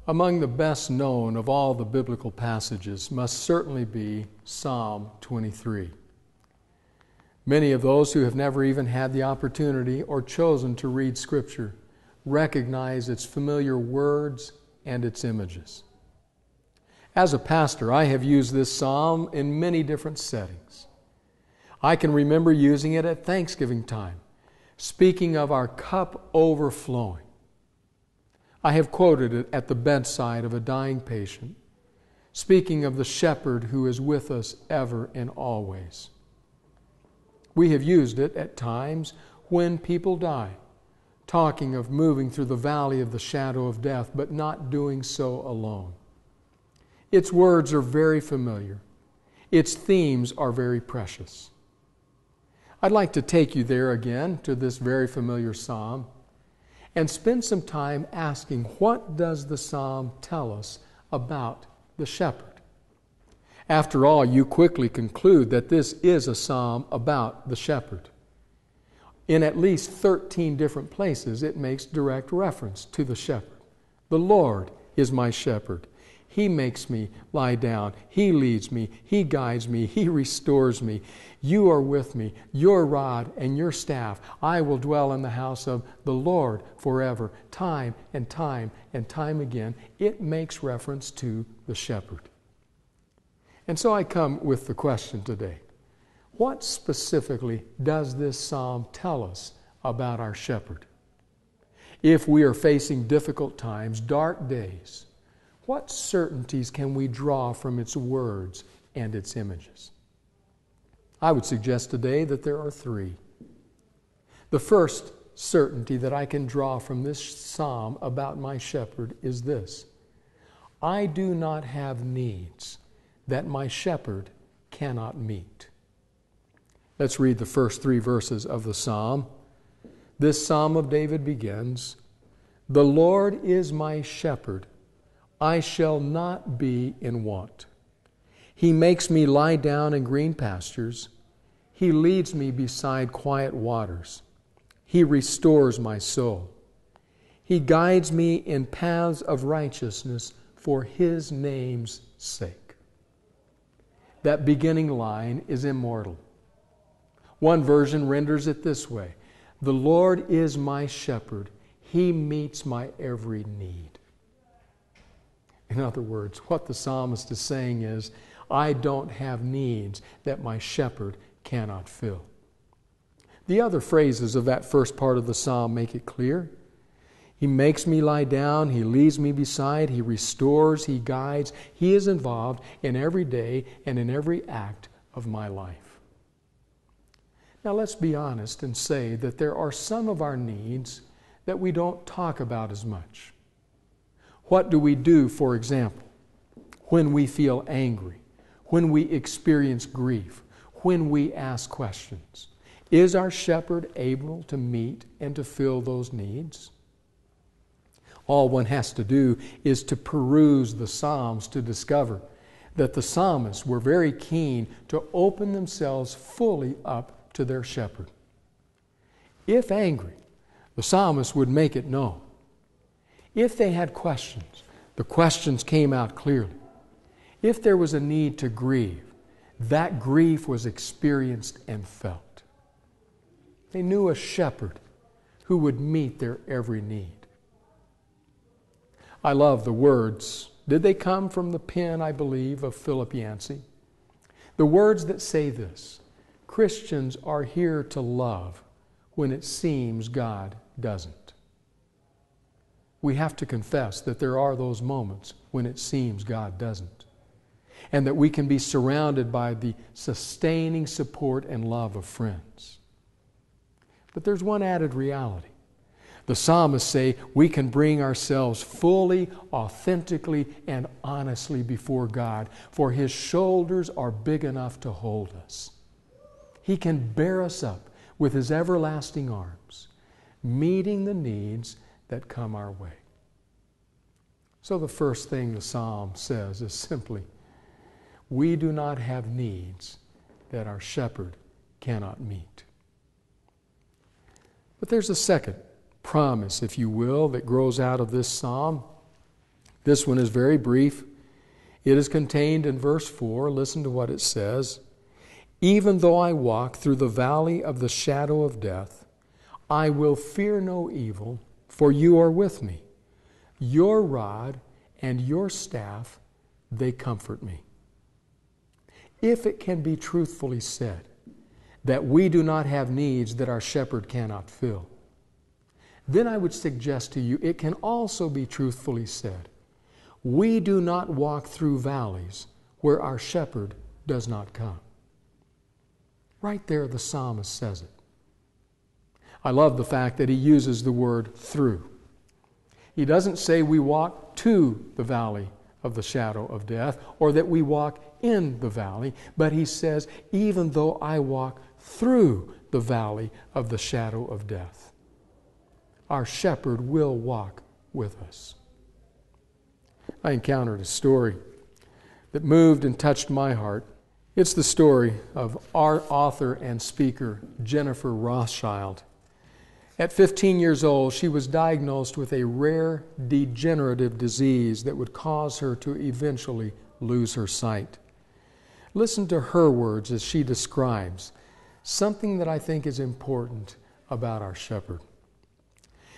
Among the best known of all the biblical passages must certainly be Psalm 23. Many of those who have never even had the opportunity or chosen to read Scripture recognize its familiar words and its images. As a pastor, I have used this psalm in many different settings. I can remember using it at Thanksgiving time, speaking of our cup overflowing. I have quoted it at the bedside of a dying patient, speaking of the shepherd who is with us ever and always. We have used it at times when people die, talking of moving through the valley of the shadow of death, but not doing so alone. Its words are very familiar. Its themes are very precious. I'd like to take you there again to this very familiar psalm and spend some time asking, what does the psalm tell us about the shepherd? After all, you quickly conclude that this is a psalm about the shepherd. In at least 13 different places, it makes direct reference to the shepherd. The Lord is my shepherd. He makes me lie down. He leads me. He guides me. He restores me. You are with me. Your rod and your staff. I will dwell in the house of the Lord forever. Time and time and time again, it makes reference to the shepherd. And so I come with the question today. What specifically does this psalm tell us about our shepherd? If we are facing difficult times, dark days, what certainties can we draw from its words and its images? I would suggest today that there are three. The first certainty that I can draw from this psalm about my shepherd is this: I do not have needs that my shepherd cannot meet. Let's read the first three verses of the psalm. This psalm of David begins, "The Lord is my shepherd, I shall not be in want. He makes me lie down in green pastures. He leads me beside quiet waters. He restores my soul. He guides me in paths of righteousness for His name's sake." That beginning line is immortal. One version renders it this way: "The Lord is my shepherd. He meets my every need." In other words, what the psalmist is saying is, I don't have needs that my shepherd cannot fill. The other phrases of that first part of the psalm make it clear. He makes me lie down, He leads me beside, He restores, He guides. He is involved in every day and in every act of my life. Now let's be honest and say that there are some of our needs that we don't talk about as much. What do we do, for example, when we feel angry, when we experience grief, when we ask questions? Is our shepherd able to meet and to fill those needs? All one has to do is to peruse the Psalms to discover that the psalmists were very keen to open themselves fully up to their shepherd. If angry, the psalmist would make it known. If they had questions, the questions came out clearly. If there was a need to grieve, that grief was experienced and felt. They knew a shepherd who would meet their every need. I love the words. Did they come from the pen, I believe, of Philip Yancey? The words that say this: Christians are here to love when it seems God doesn't. We have to confess that there are those moments when it seems God doesn't, and that we can be surrounded by the sustaining support and love of friends. But there's one added reality. The psalmists say we can bring ourselves fully, authentically, and honestly before God, for His shoulders are big enough to hold us. He can bear us up with His everlasting arms, meeting the needs that come our way. So the first thing the psalm says is simply, we do not have needs that our shepherd cannot meet. But there's a second promise, if you will, that grows out of this psalm. This one is very brief. It is contained in verse 4. Listen to what it says. Even though I walk through the valley of the shadow of death, I will fear no evil, for you are with me. Your rod and your staff, they comfort me. If it can be truthfully said that we do not have needs that our shepherd cannot fill, then I would suggest to you it can also be truthfully said we do not walk through valleys where our shepherd does not come. Right there, the psalmist says it. I love the fact that he uses the word through. He doesn't say we walk to the valley of the shadow of death or that we walk in the valley, but he says, even though I walk through the valley of the shadow of death, our shepherd will walk with us. I encountered a story that moved and touched my heart. It's the story of our author and speaker, Jennifer Rothschild. At 15 years old, she was diagnosed with a rare degenerative disease that would cause her to eventually lose her sight. Listen to her words as she describes something that I think is important about our shepherd.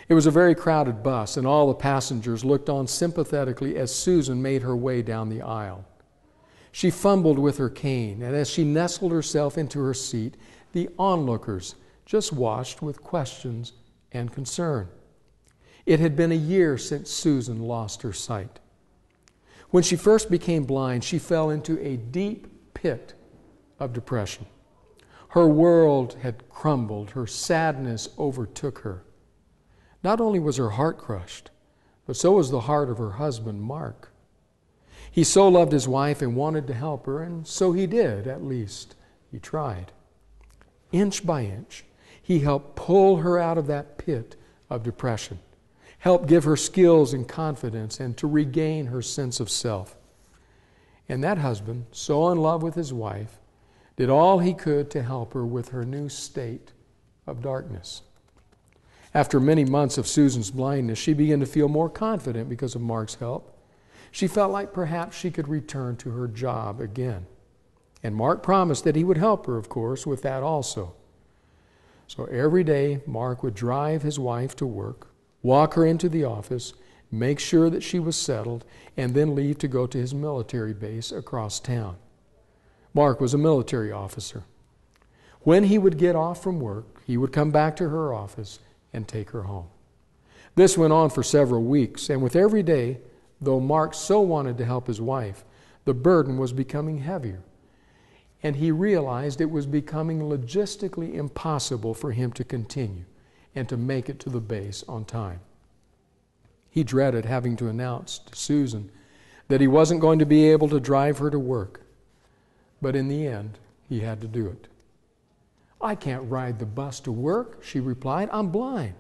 It was a very crowded bus, and all the passengers looked on sympathetically as Susan made her way down the aisle. She fumbled with her cane, and as she nestled herself into her seat, the onlookers just watched with questions and concern. It had been a year since Susan lost her sight. When she first became blind, she fell into a deep pit of depression. Her world had crumbled. Her sadness overtook her. Not only was her heart crushed, but so was the heart of her husband, Mark. He so loved his wife and wanted to help her, and so he did, at least. He tried. Inch by inch, he helped pull her out of that pit of depression, helped give her skills and confidence, and to regain her sense of self. And that husband, so in love with his wife, did all he could to help her with her new state of darkness. After many months of Susan's blindness, she began to feel more confident because of Mark's help. She felt like perhaps she could return to her job again. And Mark promised that he would help her, of course, with that also. So every day, Mark would drive his wife to work, walk her into the office, make sure that she was settled, and then leave to go to his military base across town. Mark was a military officer. When he would get off from work, he would come back to her office and take her home. This went on for several weeks, and with every day, though Mark so wanted to help his wife, the burden was becoming heavier. And he realized it was becoming logistically impossible for him to continue and to make it to the base on time. He dreaded having to announce to Susan that he wasn't going to be able to drive her to work. But in the end, he had to do it. I can't ride the bus to work, she replied. I'm blind.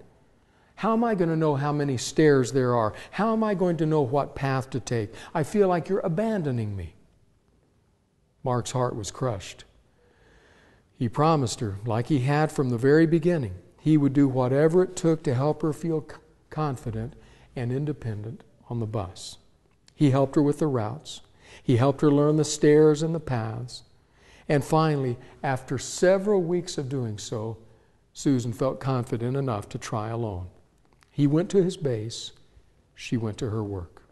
How am I going to know how many stairs there are? How am I going to know what path to take? I feel like you're abandoning me. Mark's heart was crushed. He promised her, like he had from the very beginning, he would do whatever it took to help her feel confident and independent on the bus. He helped her with the routes. He helped her learn the stairs and the paths. And finally, after several weeks of doing so, Susan felt confident enough to try alone. He went to his base. She went to her work.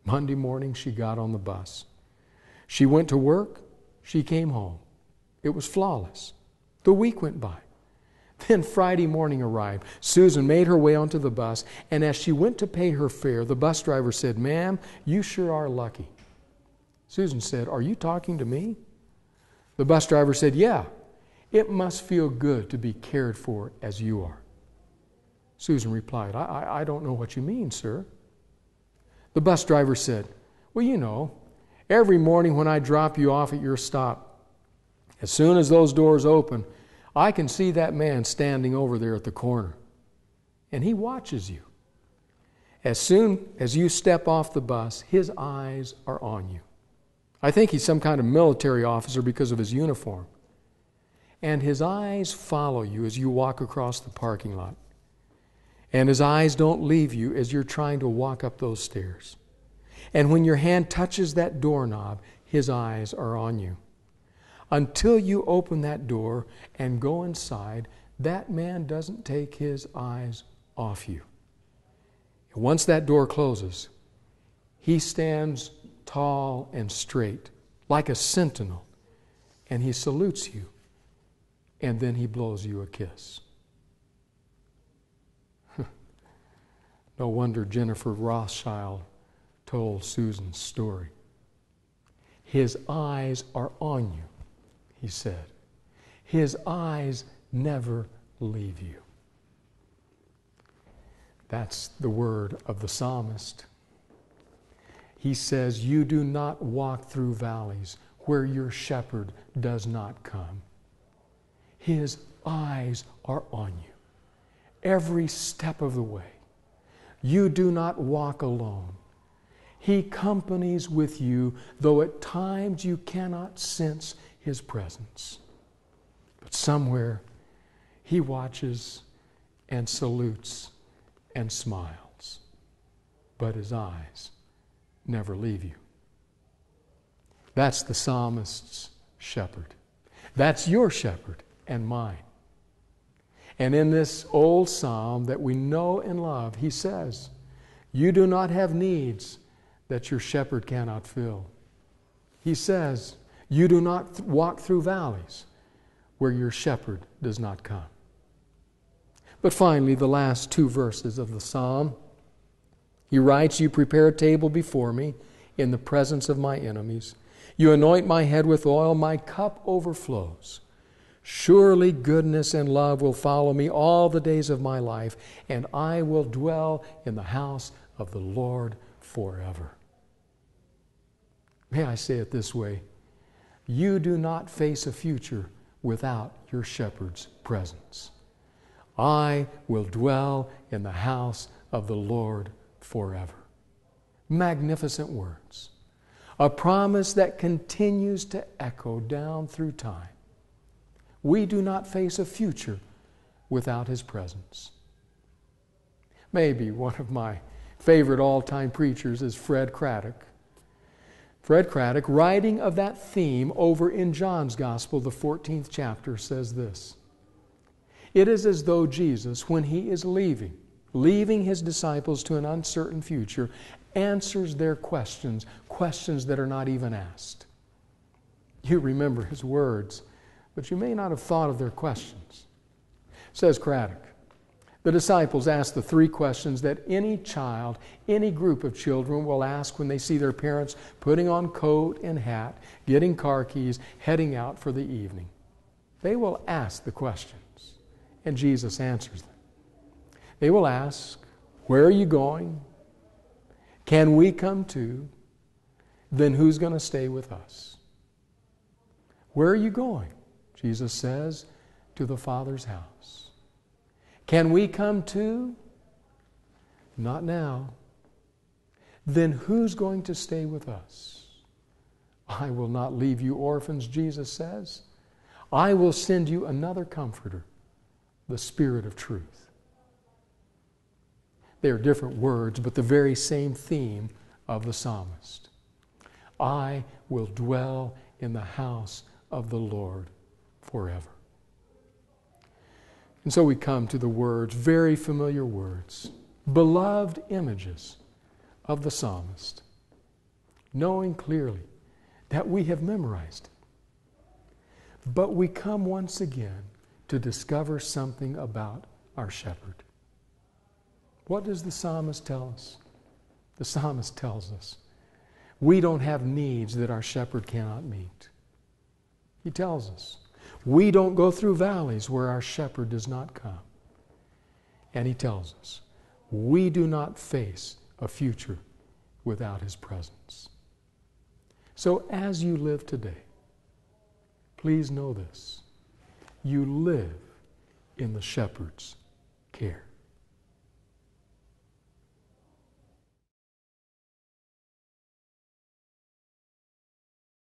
Monday morning, she got on the bus. She went to work. She came home. It was flawless. The week went by. Then Friday morning arrived. Susan made her way onto the bus, and as she went to pay her fare, the bus driver said, "Ma'am, you sure are lucky." Susan said, "Are you talking to me?" The bus driver said, "Yeah, it must feel good to be cared for as you are." Susan replied, I don't know what you mean, sir." The bus driver said, "Well, you know, every morning when I drop you off at your stop, as soon as those doors open, I can see that man standing over there at the corner, and he watches you. As soon as you step off the bus, his eyes are on you. I think he's some kind of military officer because of his uniform. And his eyes follow you as you walk across the parking lot. And his eyes don't leave you as you're trying to walk up those stairs. And when your hand touches that doorknob, His eyes are on you. Until you open that door and go inside, that man doesn't take his eyes off you. And once that door closes, He stands tall and straight, like a sentinel, and He salutes you, and then He blows you a kiss. No wonder Jennifer Rothschild told Susan's story. His eyes are on you, he said. His eyes never leave you. That's the word of the psalmist. He says, you do not walk through valleys where your shepherd does not come. His eyes are on you every step of the way. You do not walk alone. He companies with you, though at times you cannot sense His presence. But somewhere He watches and salutes and smiles. But His eyes never leave you. That's the psalmist's shepherd. That's your shepherd and mine. And in this old psalm that we know and love, he says, you do not have needs that your shepherd cannot fill. He says, you do not walk through valleys where your shepherd does not come. But finally, the last two verses of the psalm, he writes, you prepare a table before me in the presence of my enemies. You anoint my head with oil, my cup overflows. Surely goodness and love will follow me all the days of my life, and I will dwell in the house of the Lord forever. May I say it this way? You do not face a future without your shepherd's presence. I will dwell in the house of the Lord forever. Magnificent words. A promise that continues to echo down through time. We do not face a future without His presence. Maybe one of my favorite all-time preachers is Fred Craddock. Fred Craddock, writing of that theme over in John's Gospel, the 14th chapter, says this. It is as though Jesus, when He is leaving His disciples to an uncertain future, answers their questions that are not even asked. You remember His words, but you may not have thought of their questions. Says Craddock, the disciples asked the three questions that any child, any group of children will ask when they see their parents putting on coat and hat, getting car keys, heading out for the evening. They will ask the questions, and Jesus answers them. They will ask, where are you going? Can we come too? Then who's going to stay with us? Where are you going? Jesus says, to the Father's house. Can we come too? Not now. Then who's going to stay with us? I will not leave you orphans, Jesus says. I will send you another comforter, the Spirit of truth. They are different words, but the very same theme of the psalmist. I will dwell in the house of the Lord forever. And so we come to the words, very familiar words, beloved images of the psalmist, knowing clearly that we have memorized it. But we come once again to discover something about our shepherd. What does the psalmist tell us? The psalmist tells us we don't have needs that our shepherd cannot meet. He tells us we don't go through valleys where our shepherd does not come. And he tells us we do not face a future without His presence. So as you live today, please know this. You live in the shepherd's care.